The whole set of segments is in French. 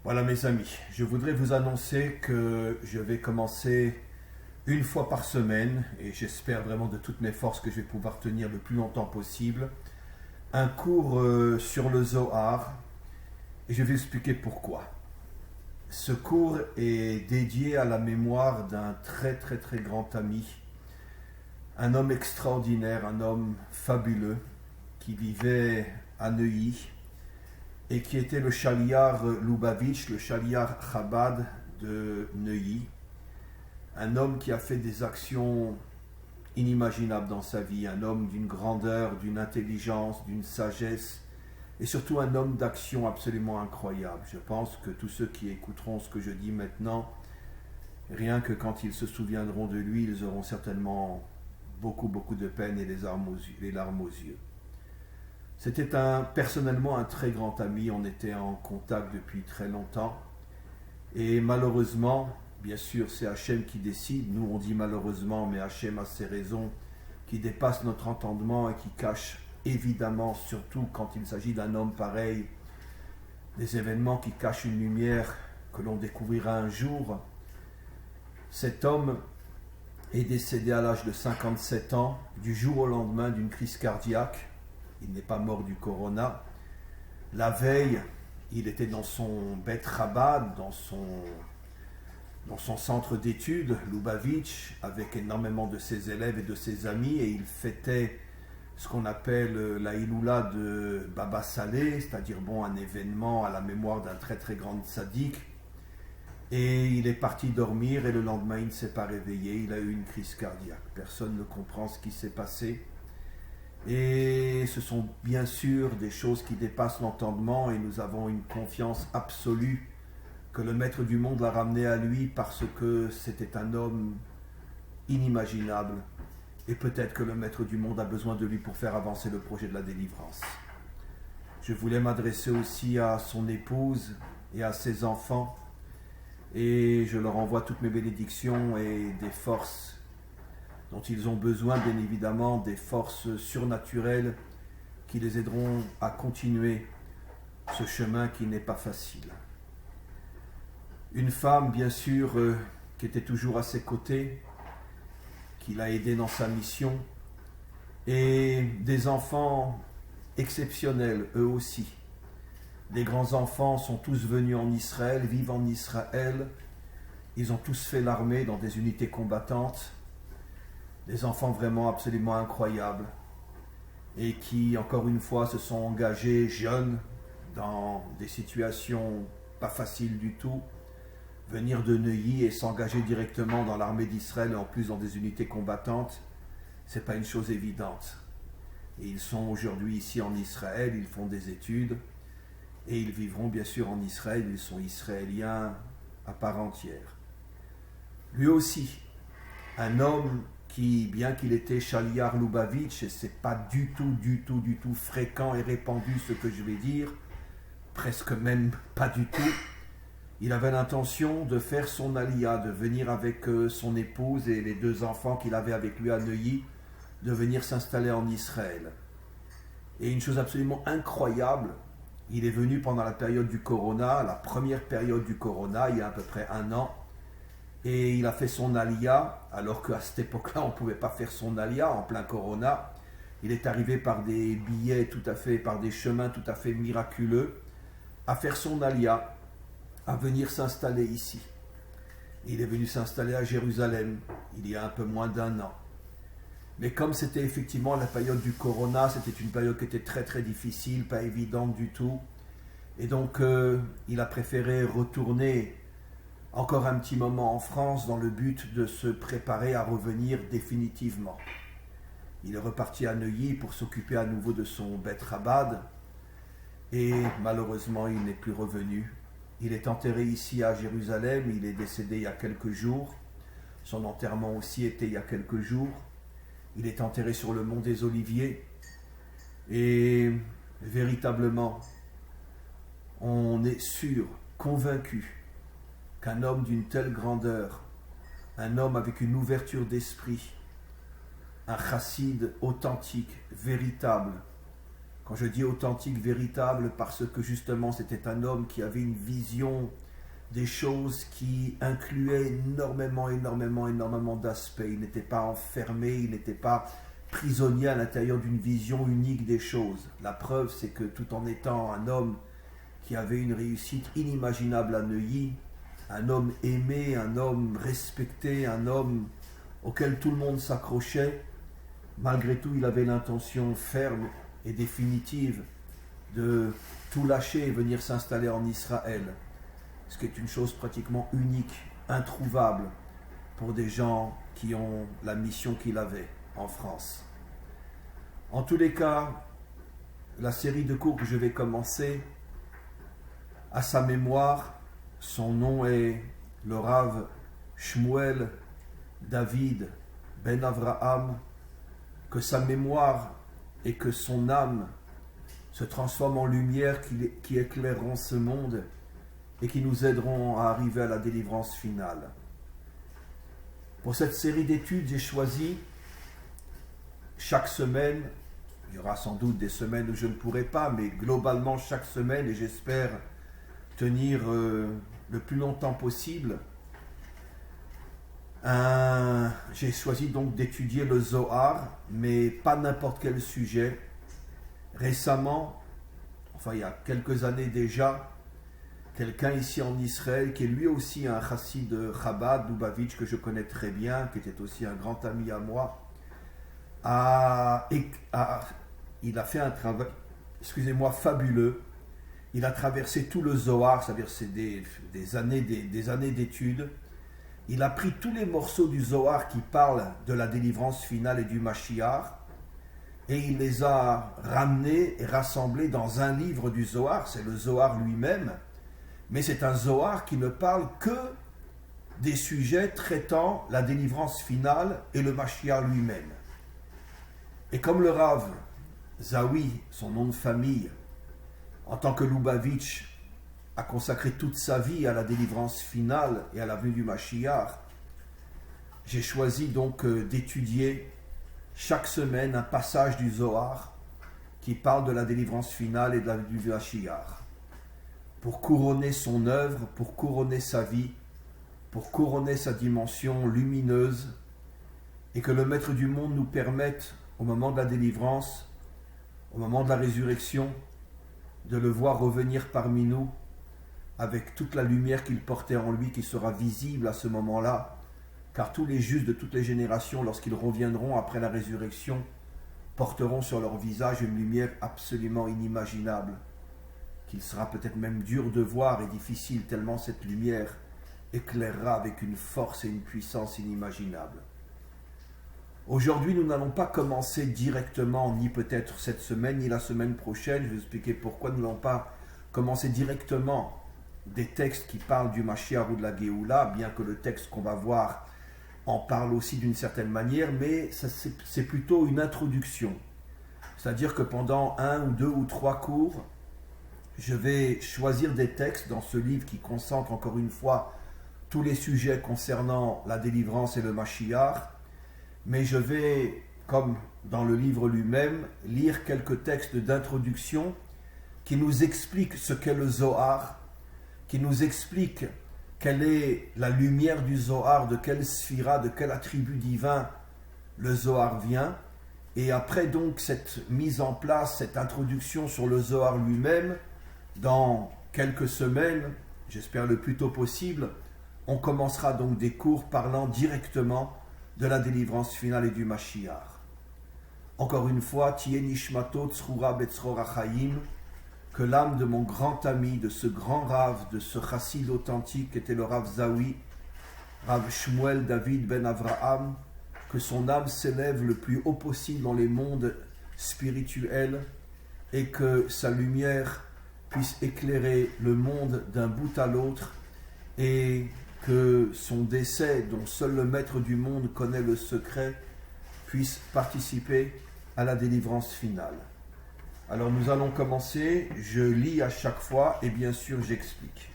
Voilà mes amis, je voudrais vous annoncer que je vais commencer une fois par semaine, et j'espère vraiment de toutes mes forces que je vais pouvoir tenir le plus longtemps possible, un cours sur le Zohar, et je vais expliquer pourquoi. Ce cours est dédié à la mémoire d'un très très très grand ami, un homme extraordinaire, un homme fabuleux, qui vivait à Neuilly, et qui était le Chaliar Lubavitch, le Chaliar Chabad de Neuilly. Un homme qui a fait des actions inimaginables dans sa vie, un homme d'une grandeur, d'une intelligence, d'une sagesse, et surtout un homme d'action absolument incroyable. Je pense que tous ceux qui écouteront ce que je dis maintenant, rien que quand ils se souviendront de lui, ils auront certainement beaucoup de peine et les larmes aux yeux. C'était personnellement un très grand ami, on était en contact depuis très longtemps. Et malheureusement, bien sûr c'est Hachem qui décide, nous on dit malheureusement, mais Hachem a ses raisons qui dépassent notre entendement et qui cachent évidemment, surtout quand il s'agit d'un homme pareil, des événements qui cachent une lumière que l'on découvrira un jour. Cet homme est décédé à l'âge de 57 ans, du jour au lendemain d'une crise cardiaque. Il n'est pas mort du corona. La veille, il était dans son Bet Chabad, dans son centre d'études, Lubavitch, avec énormément de ses élèves et de ses amis, et il fêtait ce qu'on appelle la Iloula de Baba Saleh, c'est-à-dire un événement à la mémoire d'un très très grand tzaddik. Et il est parti dormir, et le lendemain, il ne s'est pas réveillé, il a eu une crise cardiaque. Personne ne comprend ce qui s'est passé. Et ce sont bien sûr des choses qui dépassent l'entendement, et nous avons une confiance absolue que le maître du monde l'a ramené à lui parce que c'était un homme inimaginable, et peut-être que le maître du monde a besoin de lui pour faire avancer le projet de la délivrance. Je voulais m'adresser aussi à son épouse et à ses enfants, et je leur envoie toutes mes bénédictions et des forces dont ils ont besoin, bien évidemment, des forces surnaturelles qui les aideront à continuer ce chemin qui n'est pas facile. Une femme, bien sûr, qui était toujours à ses côtés, qui l'a aidé dans sa mission, et des enfants exceptionnels, eux aussi. Les grands-enfants sont tous venus en Israël, vivent en Israël, ils ont tous fait l'armée dans des unités combattantes, des enfants vraiment absolument incroyables, et qui, encore une fois, se sont engagés jeunes dans des situations pas faciles du tout. Venir de Neuilly et s'engager directement dans l'armée d'Israël, et en plus dans des unités combattantes, c'est pas une chose évidente. Et ils sont aujourd'hui ici en Israël, ils font des études, et ils vivront bien sûr en Israël, ils sont israéliens à part entière. Lui aussi, un homme qui, bien qu'il était Chaliar Lubavitch, et c'est pas du tout fréquent et répandu ce que je vais dire, presque même pas du tout, il avait l'intention de faire son alia, de venir avec son épouse et les deux enfants qu'il avait avec lui à Neuilly, de venir s'installer en Israël. Et une chose absolument incroyable, il est venu pendant la période du Corona, la première période du Corona, il y a à peu près 1 an, et il a fait son alia, alors qu'à cette époque-là, on ne pouvait pas faire son alia en plein Corona. Il est arrivé par des billets par des chemins tout à fait miraculeux, à faire son alia, à venir s'installer ici. Il est venu s'installer à Jérusalem, il y a un peu moins d'1 an. Mais comme c'était effectivement la période du Corona, c'était une période qui était très très difficile, pas évidente du tout. Et donc il a préféré retourner encore un petit moment en France dans le but de se préparer à revenir définitivement. Il est reparti à Neuilly pour s'occuper à nouveau de son Bet Chabad, et malheureusement il n'est plus revenu. Il est enterré ici à Jérusalem, il est décédé il y a quelques jours. Son enterrement aussi était il y a quelques jours. Il est enterré sur le mont des Oliviers. Et véritablement, on est sûr, convaincu, qu'un homme d'une telle grandeur, un homme avec une ouverture d'esprit, un chassid authentique, véritable, Quand je dis authentique, véritable, parce que justement c'était un homme qui avait une vision des choses qui incluait énormément d'aspects. Il n'était pas enfermé, il n'était pas prisonnier à l'intérieur d'une vision unique des choses. La preuve, c'est que tout en étant un homme qui avait une réussite inimaginable à Neuilly, un homme aimé, un homme respecté, un homme auquel tout le monde s'accrochait, malgré tout, il avait l'intention ferme et définitive de tout lâcher et venir s'installer en Israël. Ce qui est une chose pratiquement unique, introuvable pour des gens qui ont la mission qu'il avait en France. En tous les cas, la série de cours que je vais commencer, à sa mémoire, son nom est le Rav Shmuel David Ben Avraham, que sa mémoire et que son âme se transforment en lumière qui éclaireront ce monde et qui nous aideront à arriver à la délivrance finale. Pour cette série d'études, j'ai choisi chaque semaine, il y aura sans doute des semaines où je ne pourrai pas, mais globalement chaque semaine, et j'espère tenir le plus longtemps possible, j'ai choisi donc d'étudier le Zohar, mais pas n'importe quel sujet. Récemment, enfin il y a quelques années déjà, quelqu'un ici en Israël, qui est lui aussi un chassid de Chabad, Lubavitch, que je connais très bien, qui était aussi un grand ami à moi, il a fait un travail, fabuleux. Il a traversé tout le Zohar, c'est-à-dire c'est des années d'études. Il a pris tous les morceaux du Zohar qui parlent de la délivrance finale et du Mashiach, et il les a ramenés et rassemblés dans un livre du Zohar, c'est le Zohar lui-même, mais c'est un Zohar qui ne parle que des sujets traitant la délivrance finale et le Mashiach lui-même. Et comme le Rav Zawi, son nom de famille, en tant que Lubavitch, a consacré toute sa vie à la délivrance finale et à la venue du Mashiach, j'ai choisi donc d'étudier chaque semaine un passage du Zohar qui parle de la délivrance finale et de la venue du Mashiach, pour couronner son œuvre, pour couronner sa vie, pour couronner sa dimension lumineuse, et que le Maître du monde nous permette, au moment de la délivrance, au moment de la résurrection, de le voir revenir parmi nous avec toute la lumière qu'il portait en lui, qui sera visible à ce moment-là, car tous les justes de toutes les générations, lorsqu'ils reviendront après la résurrection, porteront sur leur visage une lumière absolument inimaginable, qu'il sera peut-être même dur de voir et difficile, tellement cette lumière éclairera avec une force et une puissance inimaginables. Aujourd'hui, nous n'allons pas commencer directement, ni peut-être cette semaine, ni la semaine prochaine. Je vais vous expliquer pourquoi nous n'allons pas commencer directement des textes qui parlent du Mashiach ou de la Géoula, bien que le texte qu'on va voir en parle aussi d'une certaine manière, mais c'est plutôt une introduction. C'est-à-dire que pendant 1 ou 2 ou 3 cours, je vais choisir des textes dans ce livre qui concentre encore une fois tous les sujets concernant la délivrance et le Mashiach, mais je vais, comme dans le livre lui-même, lire quelques textes d'introduction qui nous expliquent ce qu'est le Zohar, qui nous expliquent quelle est la lumière du Zohar, de quelle sphira, de quel attribut divin le Zohar vient. Et après donc cette mise en place, cette introduction sur le Zohar lui-même, dans quelques semaines, j'espère le plus tôt possible, on commencera donc des cours parlant directement de la délivrance finale et du Mashiach. Encore une fois, Tiye Nishmato Tzrura Betzror Achayim, que l'âme de mon grand ami, de ce grand Rav, de ce chassid authentique était le Rav Zawi, Rav Shmuel David Ben Avraham, que son âme s'élève le plus haut possible dans les mondes spirituels et que sa lumière puisse éclairer le monde d'un bout à l'autre et que son décès, dont seul le Maître du monde connaît le secret, puisse participer à la délivrance finale. Alors nous allons commencer, je lis à chaque fois et bien sûr j'explique.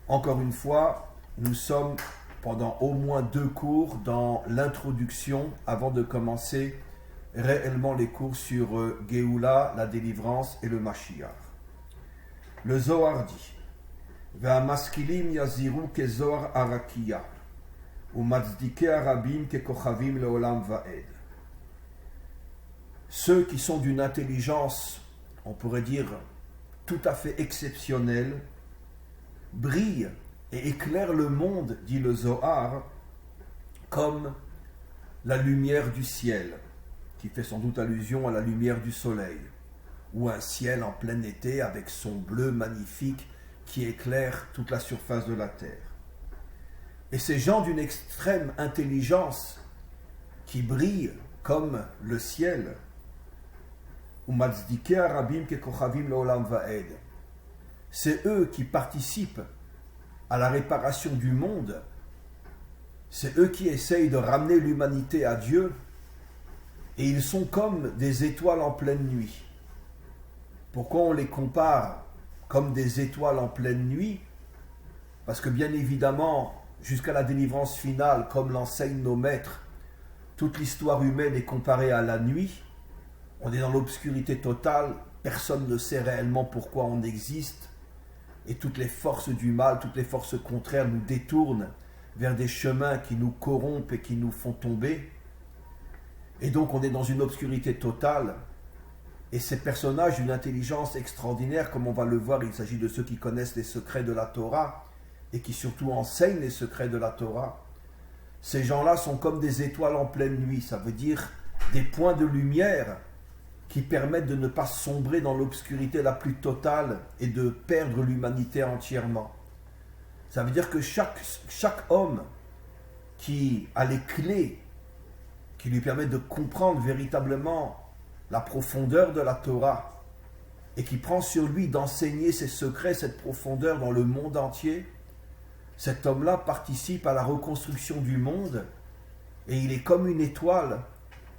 Encore une fois, nous sommes pendant au moins 2 cours dans l'introduction avant de commencer réellement les cours sur Géoula, la délivrance et le Mashiach. Le Zohar dit Ve'amaskilim yaziru ke Zohar arakiya u'matzdike arabim ke kochavim leolam va'ed. Ceux qui sont d'une intelligence, on pourrait dire, tout à fait exceptionnelle, brillent et éclairent le monde, dit le Zohar, comme la lumière du ciel, qui fait sans doute allusion à la lumière du soleil, ou un ciel en plein été avec son bleu magnifique qui éclaire toute la surface de la terre. Et ces gens d'une extrême intelligence qui brillent comme le ciel, c'est eux qui participent à la réparation du monde, c'est eux qui essayent de ramener l'humanité à Dieu, et ils sont comme des étoiles en pleine nuit. Pourquoi on les compare comme des étoiles en pleine nuit? Parce que bien évidemment, jusqu'à la délivrance finale, comme l'enseignent nos maîtres, toute l'histoire humaine est comparée à la nuit. On est dans l'obscurité totale, personne ne sait réellement pourquoi on existe, et toutes les forces du mal, toutes les forces contraires nous détournent vers des chemins qui nous corrompent et qui nous font tomber. Et donc on est dans une obscurité totale, et ces personnages d'une intelligence extraordinaire, comme on va le voir, il s'agit de ceux qui connaissent les secrets de la Torah, et qui surtout enseignent les secrets de la Torah. Ces gens-là sont comme des étoiles en pleine nuit, ça veut dire des points de lumière qui permettent de ne pas sombrer dans l'obscurité la plus totale et de perdre l'humanité entièrement. Ça veut dire que chaque homme qui a les clés qui lui permettent de comprendre véritablement la profondeur de la Torah et qui prend sur lui d'enseigner ses secrets, cette profondeur dans le monde entier, cet homme-là participe à la reconstruction du monde et il est comme une étoile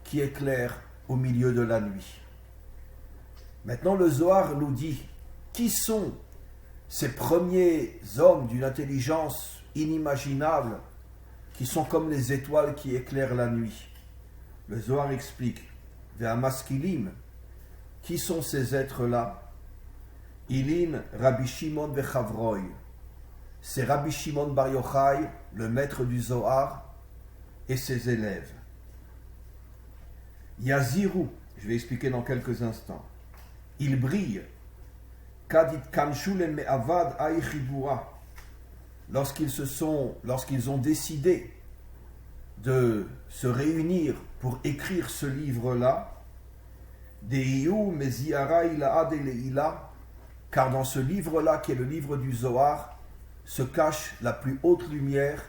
qui éclaire au milieu de la nuit. Maintenant, le Zohar nous dit qui sont ces premiers hommes d'une intelligence inimaginable qui sont comme les étoiles qui éclairent la nuit. Le Zohar explique Ve'amaskilim, qui sont ces êtres-là? Ilin Rabbi Shimon Bechavroy, c'est Rabbi Shimon Bar Yochai, le maître du Zohar, et ses élèves. Yaziru, je vais expliquer dans quelques instants. Ils brillent. Kadit Kanshul Me'avad Aichibura, lorsqu'ils ont décidé de se réunir pour écrire ce livre-là, Deiyu Meziara Ilaad Eleila, car dans ce livre-là, qui est le livre du Zohar, se cache la plus haute lumière,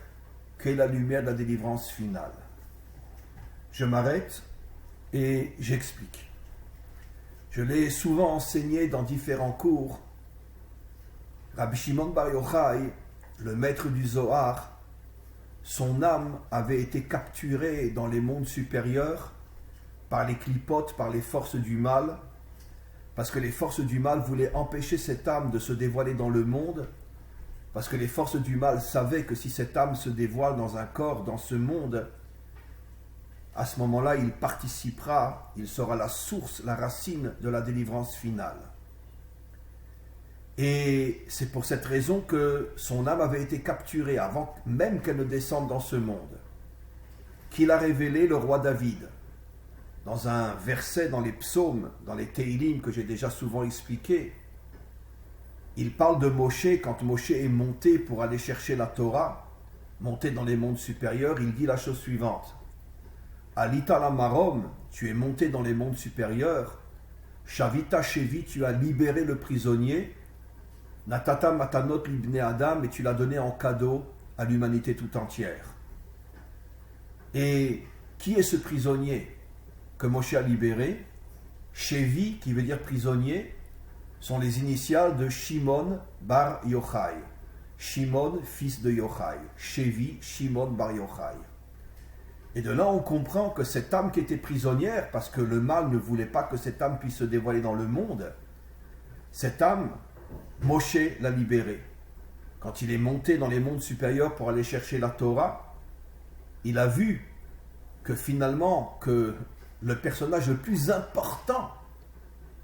qu'est la lumière de la délivrance finale. Je m'arrête et j'explique. Je l'ai souvent enseigné dans différents cours. Rabbi Shimon Bar Yochai, le maître du Zohar, son âme avait été capturée dans les mondes supérieurs par les clipotes, par les forces du mal, parce que les forces du mal voulaient empêcher cette âme de se dévoiler dans le monde, parce que les forces du mal savaient que si cette âme se dévoile dans un corps, dans ce monde, à ce moment-là, il participera, il sera la source, la racine de la délivrance finale. Et c'est pour cette raison que son âme avait été capturée avant même qu'elle ne descende dans ce monde, qu'il a révélé le roi David. Dans un verset dans les psaumes, dans les Teilim que j'ai déjà souvent expliqué, il parle de Moshe, quand Moshe est monté pour aller chercher la Torah, monté dans les mondes supérieurs, il dit la chose suivante. Alita la Marom, tu es monté dans les mondes supérieurs, Shavita Shevi, tu as libéré le prisonnier, Natata Matanot Libne Adam, et tu l'as donné en cadeau à l'humanité tout entière. Et qui est ce prisonnier que Moshe a libéré? Shevi, qui veut dire prisonnier, sont les initiales de Shimon Bar Yochai. Shimon, fils de Yochai. Shevi, Shimon Bar Yochai. Et de là, on comprend que cette âme qui était prisonnière, parce que le mal ne voulait pas que cette âme puisse se dévoiler dans le monde, cette âme, Moshe l'a libérée. Quand il est monté dans les mondes supérieurs pour aller chercher la Torah, il a vu que finalement, que le personnage le plus important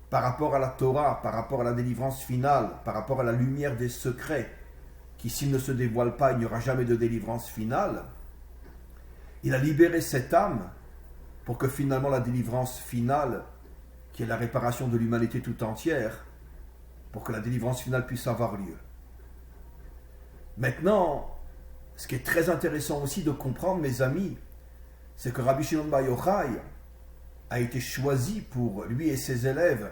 par rapport à la Torah, par rapport à la délivrance finale, par rapport à la lumière des secrets, qui s'il ne se dévoile pas, il n'y aura jamais de délivrance finale, il a libéré cette âme pour que finalement la délivrance finale, qui est la réparation de l'humanité tout entière, pour que la délivrance finale puisse avoir lieu. Maintenant, ce qui est très intéressant aussi de comprendre, mes amis, c'est que Rabbi Shimon Bar Yochai a été choisi pour lui et ses élèves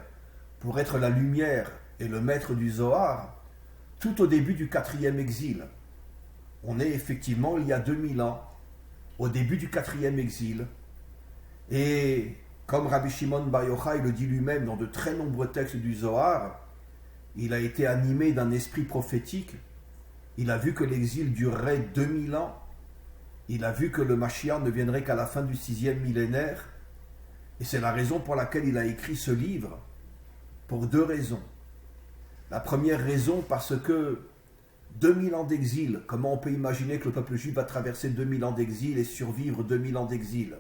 pour être la lumière et le maître du Zohar tout au début du 4e exil. On est effectivement il y a 2000 ans, au début du 4e exil, et comme Rabbi Shimon Bar Yochai le dit lui-même dans de très nombreux textes du Zohar, il a été animé d'un esprit prophétique. Il a vu que l'exil durerait 2000 ans. Il a vu que le Mashiach ne viendrait qu'à la fin du 6e millénaire. Et c'est la raison pour laquelle il a écrit ce livre, pour 2 raisons. La première raison, parce que 2000 ans d'exil, comment on peut imaginer que le peuple juif va traverser 2000 ans d'exil et survivre 2000 ans d'exil?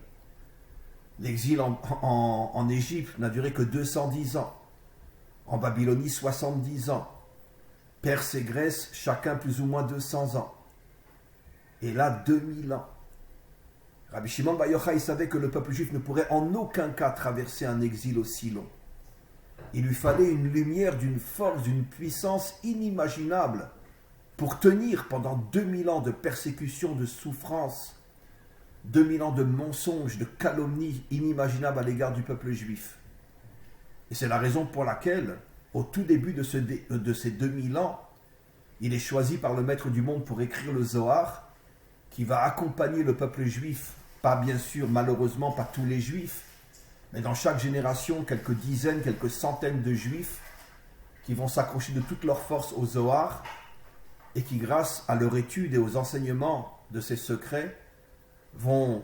L'exil en Égypte n'a duré que 210 ans. En Babylonie, 70 ans. Perse et Grèce, chacun plus ou moins 200 ans. Et là, 2000 ans. Rabbi Shimon Bar Yochai savait que le peuple juif ne pourrait en aucun cas traverser un exil aussi long. Il lui fallait une lumière, d'une force, d'une puissance inimaginable pour tenir pendant 2000 ans de persécution, de souffrance, 2000 ans de mensonges, de calomnies inimaginables à l'égard du peuple juif. Et c'est la raison pour laquelle, au tout début de ces 2000 ans, il est choisi par le maître du monde pour écrire le Zohar, qui va accompagner le peuple juif, pas bien sûr, malheureusement, pas tous les juifs, mais dans chaque génération, quelques dizaines, quelques centaines de juifs qui vont s'accrocher de toute leur force au Zohar et qui, grâce à leur étude et aux enseignements de ces secrets, vont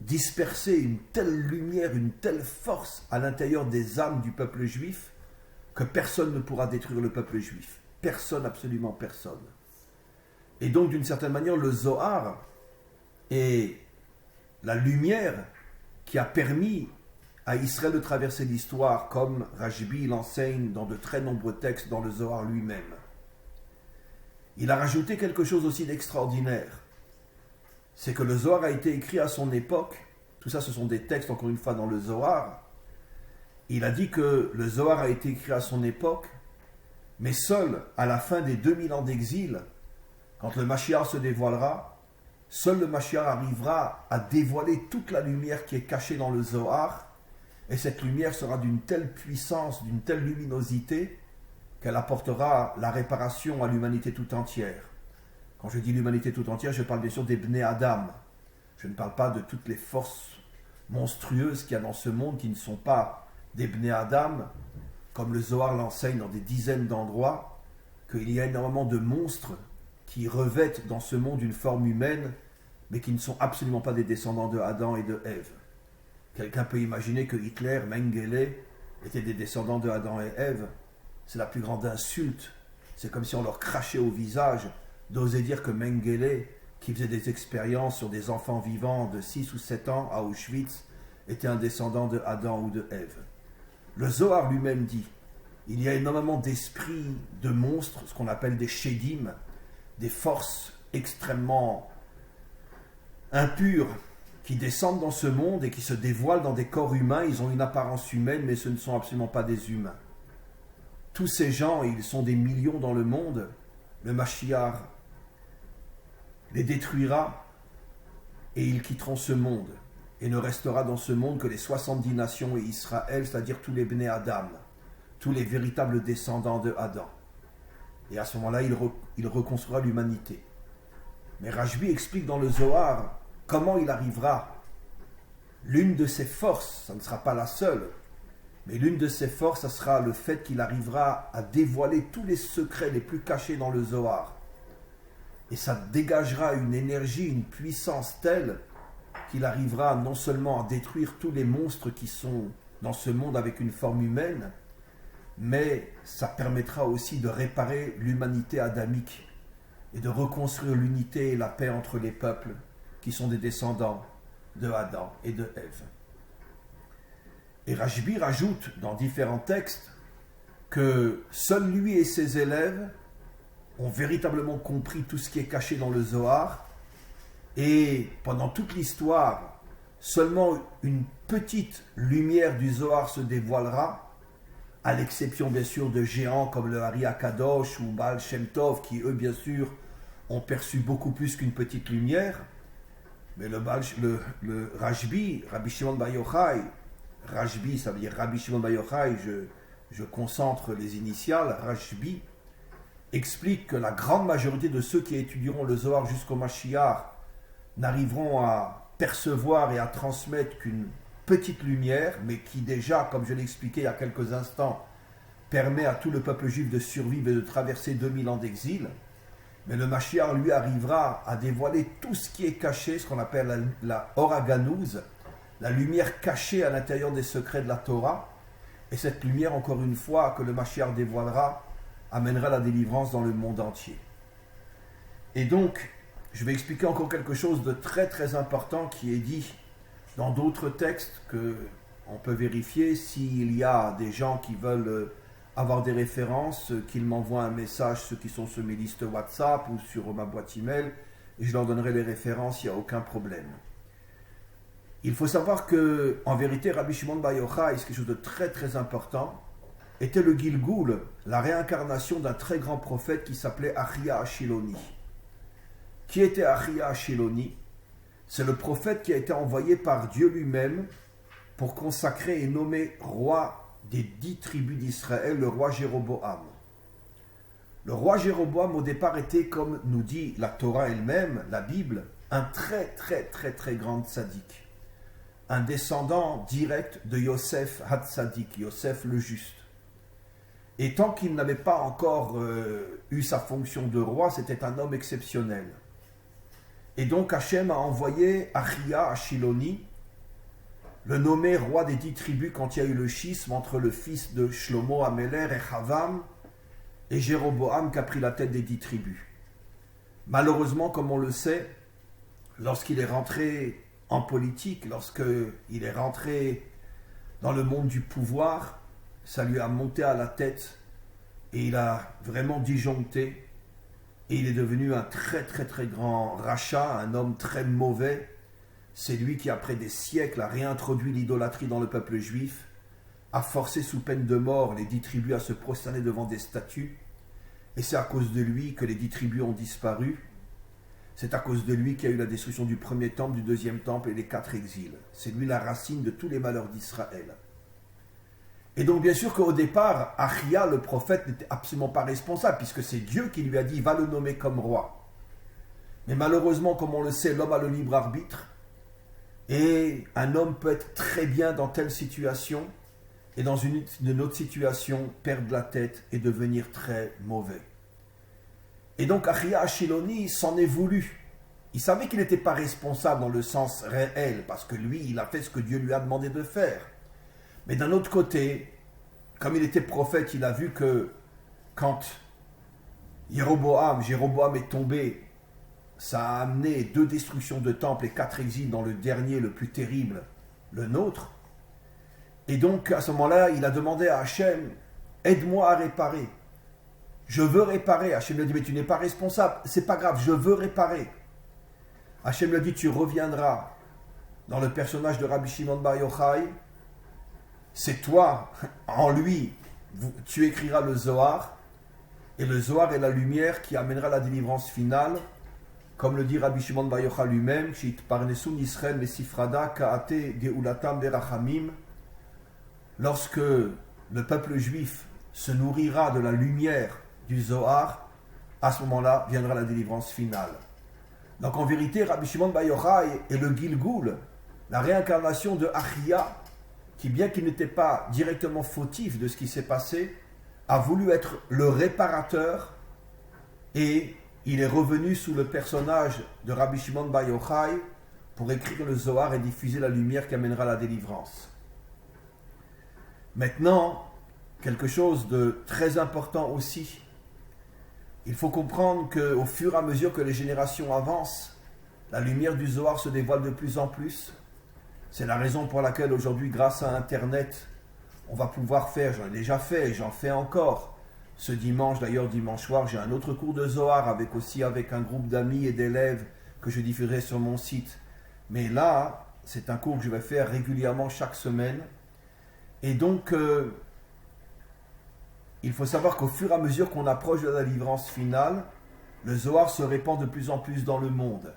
disperser une telle lumière, une telle force à l'intérieur des âmes du peuple juif que personne ne pourra détruire le peuple juif. Personne, absolument personne. Et donc, d'une certaine manière, le Zohar est la lumière qui a permis à Israël de traverser l'histoire, comme Rashbi l'enseigne dans de très nombreux textes dans le Zohar lui-même. Il a rajouté quelque chose aussi d'extraordinaire. C'est que le Zohar a été écrit à son époque. Tout ça, ce sont des textes, encore une fois, dans le Zohar. Il a dit que le Zohar a été écrit à son époque, mais seul à la fin des 2000 ans d'exil, quand le Mashiach se dévoilera, seul le Mashiach arrivera à dévoiler toute la lumière qui est cachée dans le Zohar, et cette lumière sera d'une telle puissance, d'une telle luminosité, qu'elle apportera la réparation à l'humanité tout entière. Quand je dis l'humanité tout entière, je parle bien sûr des Bnei Adam. Je ne parle pas de toutes les forces monstrueuses qu'il y a dans ce monde qui ne sont pas des Bnei Adam, comme le Zohar l'enseigne dans des dizaines d'endroits, qu'il y a énormément de monstres qui revêtent dans ce monde une forme humaine, mais qui ne sont absolument pas des descendants de Adam et de Ève. Quelqu'un peut imaginer que Hitler, Mengele, étaient des descendants de Adam et Ève. C'est la plus grande insulte. C'est comme si on leur crachait au visage d'oser dire que Mengele, qui faisait des expériences sur des enfants vivants de 6 ou 7 ans à Auschwitz, était un descendant de Adam ou de Ève. Le Zohar lui-même dit, il y a énormément d'esprits, de monstres, ce qu'on appelle des Shedim, des forces extrêmement impures qui descendent dans ce monde et qui se dévoilent dans des corps humains. Ils ont une apparence humaine, mais ce ne sont absolument pas des humains. Tous ces gens, ils sont des millions dans le monde, le Mashiach les détruira et ils quitteront ce monde. Et ne restera dans ce monde que les 70 nations et Israël, c'est-à-dire tous les Bnei Adam, tous les véritables descendants de Adam. Et à ce moment-là, il reconstruira l'humanité. Mais Rashbi explique dans le Zohar comment il arrivera. L'une de ses forces, ça ne sera pas la seule, mais l'une de ses forces, ça sera le fait qu'il arrivera à dévoiler tous les secrets les plus cachés dans le Zohar. Et ça dégagera une énergie, une puissance telle qu'il arrivera non seulement à détruire tous les monstres qui sont dans ce monde avec une forme humaine, mais ça permettra aussi de réparer l'humanité adamique et de reconstruire l'unité et la paix entre les peuples qui sont des descendants de Adam et de Ève. Et Rashbi rajoute dans différents textes que seul lui et ses élèves ont véritablement compris tout ce qui est caché dans le Zohar. Et pendant toute l'histoire, seulement une petite lumière du Zohar se dévoilera, à l'exception bien sûr de géants comme le Hari HaKadosh ou Baal Shem Tov, qui eux bien sûr ont perçu beaucoup plus qu'une petite lumière. Mais le Rashbi, Rabbi Shimon Bar Yochai, Rashbi ça veut dire Rabbi Shimon Bar Yochai, je concentre les initiales, Rashbi explique que la grande majorité de ceux qui étudieront le Zohar jusqu'au Mashiach n'arriveront à percevoir et à transmettre qu'une petite lumière, mais qui déjà, comme je l'ai expliqué il y a quelques instants, permet à tout le peuple juif de survivre et de traverser 2000 ans d'exil. Mais le Mashiach, lui, arrivera à dévoiler tout ce qui est caché, ce qu'on appelle la Oraganouz, la lumière cachée à l'intérieur des secrets de la Torah. Et cette lumière, encore une fois, que le Mashiach dévoilera, amènera la délivrance dans le monde entier. Et donc, je vais expliquer encore quelque chose de très très important qui est dit dans d'autres textes qu'on peut vérifier. S'il y a des gens qui veulent avoir des références, qu'ils m'envoient un message, ceux qui sont sur mes listes WhatsApp ou sur ma boîte email, et je leur donnerai les références, il n'y a aucun problème. Il faut savoir que, en vérité, Rabbi Shimon Bar Yochai, c'est quelque chose de très très important, était le Gilgoul, la réincarnation d'un très grand prophète qui s'appelait Achia Ashiloni. Qui était Achia Ashiloni? C'est le prophète qui a été envoyé par Dieu lui-même pour consacrer et nommer roi des 10 tribus d'Israël, le roi Jéroboam. Le roi Jéroboam au départ était, comme nous dit la Torah elle-même, la Bible, un très très très très grand tzaddik. Un descendant direct de Yosef Hatzadik, Yosef le juste. Et tant qu'il n'avait pas encore eu sa fonction de roi, c'était un homme exceptionnel. Et donc Hachem a envoyé Achia Ashiloni, le nommé roi des 10 tribus quand il y a eu le schisme entre le fils de Shlomo Améler et Chavam et Jéroboam qui a pris la tête des 10 tribus. Malheureusement, comme on le sait, lorsqu'il est rentré en politique, lorsqu'il est rentré dans le monde du pouvoir, ça lui a monté à la tête et il a vraiment disjoncté et il est devenu un très très très grand rachat, un homme très mauvais. C'est lui qui, après des siècles, a réintroduit l'idolâtrie dans le peuple juif, a forcé sous peine de mort les 10 tribus à se prosterner devant des statues, et c'est à cause de lui que les 10 tribus ont disparu. C'est à cause de lui qu'il y a eu la destruction du premier temple, du deuxième temple et les 4 exils. C'est lui la racine de tous les malheurs d'Israël. Et donc bien sûr qu'au départ, Achia, le prophète, n'était absolument pas responsable, puisque c'est Dieu qui lui a dit « va le nommer comme roi ». Mais malheureusement, comme on le sait, l'homme a le libre arbitre, et un homme peut être très bien dans telle situation, et dans une autre situation, perdre la tête et devenir très mauvais. Et donc Achia Ashiloni s'en est voulu. Il savait qu'il n'était pas responsable dans le sens réel, parce que lui, il a fait ce que Dieu lui a demandé de faire. Mais d'un autre côté, comme il était prophète, il a vu que quand Jéroboam est tombé, ça a amené 2 destructions de temples et 4 exils dans le dernier, le plus terrible, le nôtre. Et donc, à ce moment-là, il a demandé à Hachem, aide-moi à réparer. Je veux réparer. Hachem lui a dit, mais tu n'es pas responsable. C'est pas grave, je veux réparer. Hachem lui a dit, tu reviendras dans le personnage de Rabbi Shimon Bar Yochai. C'est toi, en lui, tu écriras le Zohar. Et le Zohar est la lumière qui amènera la délivrance finale. Comme le dit Rabbi Shimon Bar Yochai lui-même, lorsque le peuple juif se nourrira de la lumière du Zohar, à ce moment-là viendra la délivrance finale. Donc en vérité, Rabbi Shimon Bar Yochai est le Gilgoul, la réincarnation de Achia, qui bien qu'il n'était pas directement fautif de ce qui s'est passé, a voulu être le réparateur et il est revenu sous le personnage de Rabbi Shimon Bar Yochai pour écrire le Zohar et diffuser la lumière qui amènera la délivrance. Maintenant, quelque chose de très important aussi. Il faut comprendre qu'au fur et à mesure que les générations avancent, la lumière du Zohar se dévoile de plus en plus. C'est la raison pour laquelle aujourd'hui, grâce à Internet, on va pouvoir faire, j'en ai déjà fait, j'en fais encore. Ce dimanche, d'ailleurs, dimanche soir, j'ai un autre cours de Zohar avec un groupe d'amis et d'élèves que je diffuserai sur mon site. Mais là, c'est un cours que je vais faire régulièrement chaque semaine. Et donc, il faut savoir qu'au fur et à mesure qu'on approche de la délivrance finale, le Zohar se répand de plus en plus dans le monde.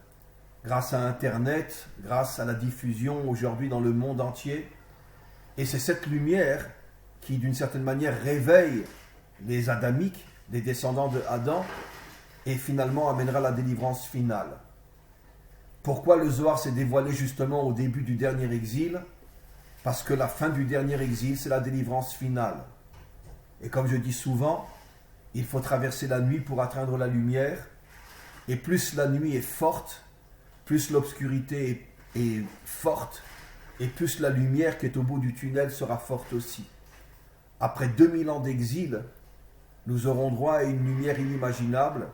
Grâce à Internet, grâce à la diffusion aujourd'hui dans le monde entier. Et c'est cette lumière qui, d'une certaine manière, réveille les Adamiques, les descendants de Adam, et finalement amènera la délivrance finale. Pourquoi le Zohar s'est dévoilé justement au début du dernier exil? Parce que la fin du dernier exil, c'est la délivrance finale. Et comme je dis souvent, il faut traverser la nuit pour atteindre la lumière. Et plus la nuit est forte, plus l'obscurité est forte, et plus la lumière qui est au bout du tunnel sera forte aussi. Après 2000 ans d'exil, nous aurons droit à une lumière inimaginable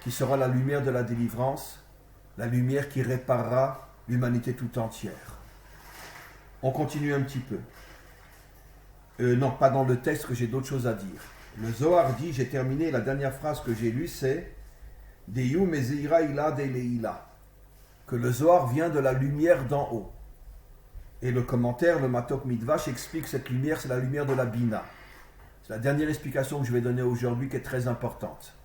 qui sera la lumière de la délivrance, la lumière qui réparera l'humanité tout entière. On continue un petit peu. Non, pas dans le texte, que j'ai d'autres choses à dire. Le Zohar dit, j'ai terminé, la dernière phrase que j'ai lue, c'est « Deyu mezeira ila de leila » que le Zohar vient de la lumière d'en haut. Et le commentaire, le Matok Midvash, explique que cette lumière, c'est la lumière de la Bina. C'est la dernière explication que je vais donner aujourd'hui qui est très importante.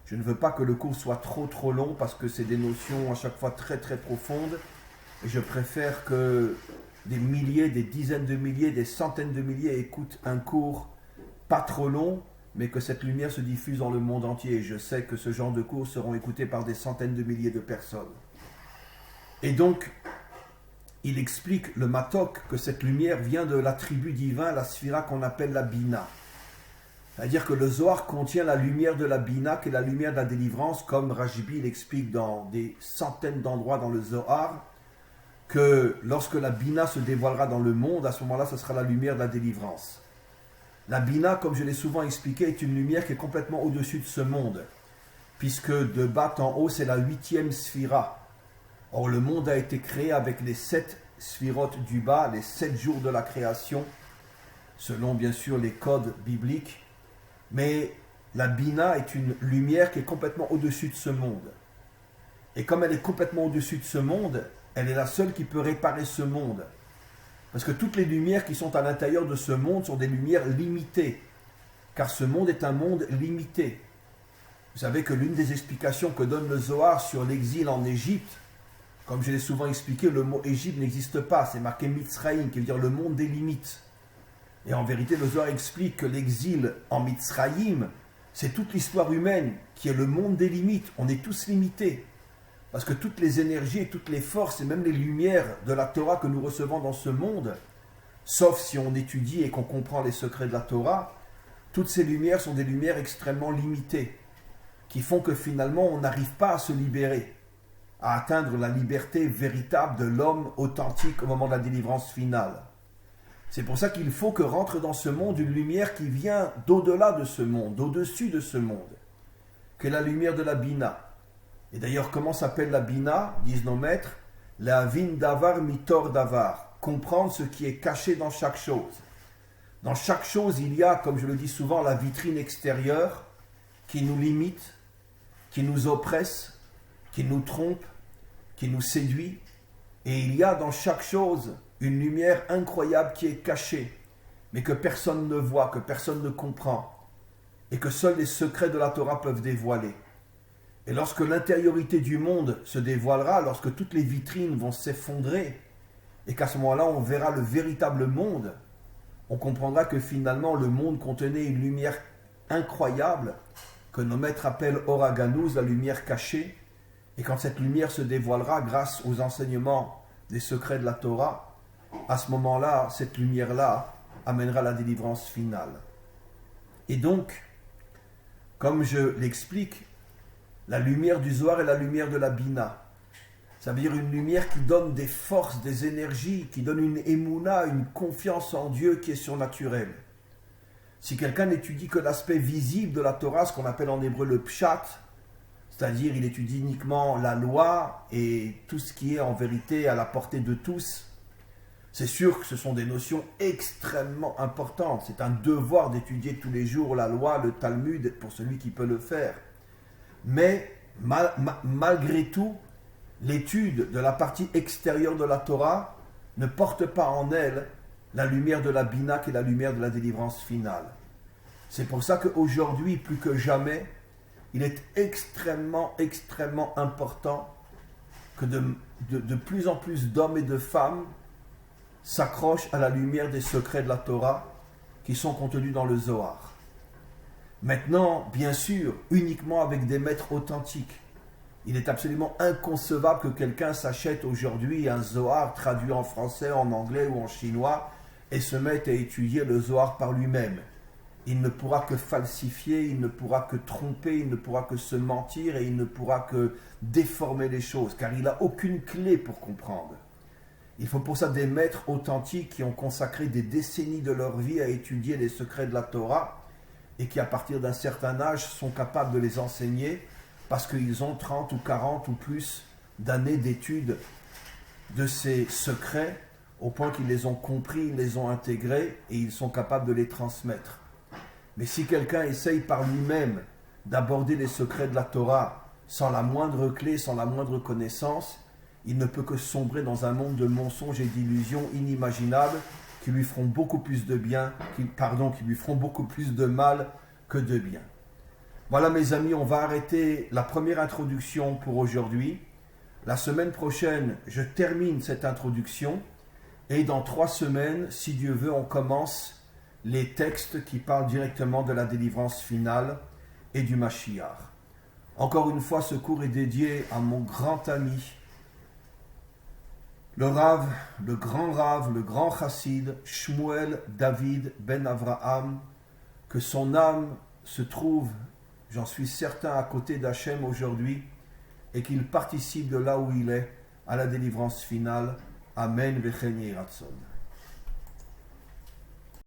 Je ne veux pas que le cours soit trop long parce que c'est des notions à chaque fois très profondes. Et je préfère que des milliers, des dizaines de milliers, des centaines de milliers écoutent un cours pas trop long, mais que cette lumière se diffuse dans le monde entier. Et je sais que ce genre de cours seront écoutés par des centaines de milliers de personnes. Et donc, il explique, le Matok, que cette lumière vient de l'attribut divin, la sphira qu'on appelle la Bina. C'est-à-dire que le Zohar contient la lumière de la Bina, qui est la lumière de la délivrance, comme Rajbi l'explique dans des centaines d'endroits dans le Zohar, que lorsque la Bina se dévoilera dans le monde, à ce moment-là, ce sera la lumière de la délivrance. La Bina, comme je l'ai souvent expliqué, est une lumière qui est complètement au-dessus de ce monde, puisque de bas en haut, c'est la 8e sphira. Or, le monde a été créé avec les 7 sphirotes du bas, les 7 jours de la création, selon bien sûr les codes bibliques. Mais la Bina est une lumière qui est complètement au-dessus de ce monde. Et comme elle est complètement au-dessus de ce monde, elle est la seule qui peut réparer ce monde. Parce que toutes les lumières qui sont à l'intérieur de ce monde sont des lumières limitées. Car ce monde est un monde limité. Vous savez que l'une des explications que donne le Zohar sur l'exil en Égypte, comme je l'ai souvent expliqué, le mot Égypte n'existe pas, c'est marqué Mitzraïm, qui veut dire le monde des limites. Et en vérité, le Zohar explique que l'exil en Mitzraïm, c'est toute l'histoire humaine, qui est le monde des limites. On est tous limités. Parce que toutes les énergies, toutes les forces et même les lumières de la Torah que nous recevons dans ce monde, sauf si on étudie et qu'on comprend les secrets de la Torah, toutes ces lumières sont des lumières extrêmement limitées, qui font que finalement on n'arrive pas à se libérer, à atteindre la liberté véritable de l'homme authentique au moment de la délivrance finale. C'est pour ça qu'il faut que rentre dans ce monde une lumière qui vient d'au-delà de ce monde, d'au-dessus de ce monde, que la lumière de la Bina. Et d'ailleurs, comment s'appelle la Bina, disent nos maîtres? La Vin Davar Mitor Davar, comprendre ce qui est caché dans chaque chose. Dans chaque chose, il y a, comme je le dis souvent, la vitrine extérieure qui nous limite, qui nous oppresse, qui nous trompe, qui nous séduit. Et il y a dans chaque chose une lumière incroyable qui est cachée, mais que personne ne voit, que personne ne comprend, et que seuls les secrets de la Torah peuvent dévoiler. Et lorsque l'intériorité du monde se dévoilera, lorsque toutes les vitrines vont s'effondrer, et qu'à ce moment-là on verra le véritable monde, on comprendra que finalement le monde contenait une lumière incroyable, que nos maîtres appellent Oraganus, la lumière cachée, et quand cette lumière se dévoilera grâce aux enseignements des secrets de la Torah, à ce moment-là, cette lumière-là amènera la délivrance finale. Et donc, comme je l'explique, la lumière du Zohar est la lumière de la Bina. Ça veut dire une lumière qui donne des forces, des énergies, qui donne une émouna, une confiance en Dieu qui est surnaturelle. Si quelqu'un n'étudie que l'aspect visible de la Torah, ce qu'on appelle en hébreu le pshat, c'est-à-dire il étudie uniquement la loi et tout ce qui est en vérité à la portée de tous, C'est sûr que ce sont des notions extrêmement importantes. C'est un devoir d'étudier tous les jours la loi, le Talmud, pour celui qui peut le faire. Mais malgré tout, l'étude de la partie extérieure de la Torah ne porte pas en elle la lumière de la Bina qui est la lumière de la délivrance finale. C'est pour ça qu'aujourd'hui, plus que jamais, il est extrêmement important que de plus en plus d'hommes et de femmes s'accrochent à la lumière des secrets de la Torah qui sont contenus dans le Zohar. Maintenant, bien sûr, uniquement avec des maîtres authentiques. Il est absolument inconcevable que quelqu'un s'achète aujourd'hui un Zohar traduit en français, en anglais ou en chinois et se mette à étudier le Zohar par lui-même. Il ne pourra que falsifier, il ne pourra que tromper, il ne pourra que se mentir et il ne pourra que déformer les choses, car il n'a aucune clé pour comprendre. Il faut pour ça des maîtres authentiques qui ont consacré des décennies de leur vie à étudier les secrets de la Torah et qui, à partir d'un certain âge, sont capables de les enseigner parce qu'ils ont 30 ou 40 ou plus d'années d'études de ces secrets au point qu'ils les ont compris, ils les ont intégrés et ils sont capables de les transmettre. Mais si quelqu'un essaye par lui-même d'aborder les secrets de la Torah sans la moindre clé, sans la moindre connaissance, il ne peut que sombrer dans un monde de mensonges et d'illusions inimaginables qui lui feront beaucoup plus de bien, qui lui feront beaucoup plus de mal que de bien. Voilà mes amis, on va arrêter la première introduction pour aujourd'hui. La semaine prochaine, je termine cette introduction et dans 3 semaines, si Dieu veut, on commence les textes qui parlent directement de la délivrance finale et du Mashiach. Encore une fois, ce cours est dédié à mon grand ami, le grand chassid, Shmuel David ben Avraham, que son âme se trouve, j'en suis certain, à côté d'Hachem aujourd'hui, et qu'il participe de là où il est à la délivrance finale. Amen v'chen yeh ratzon.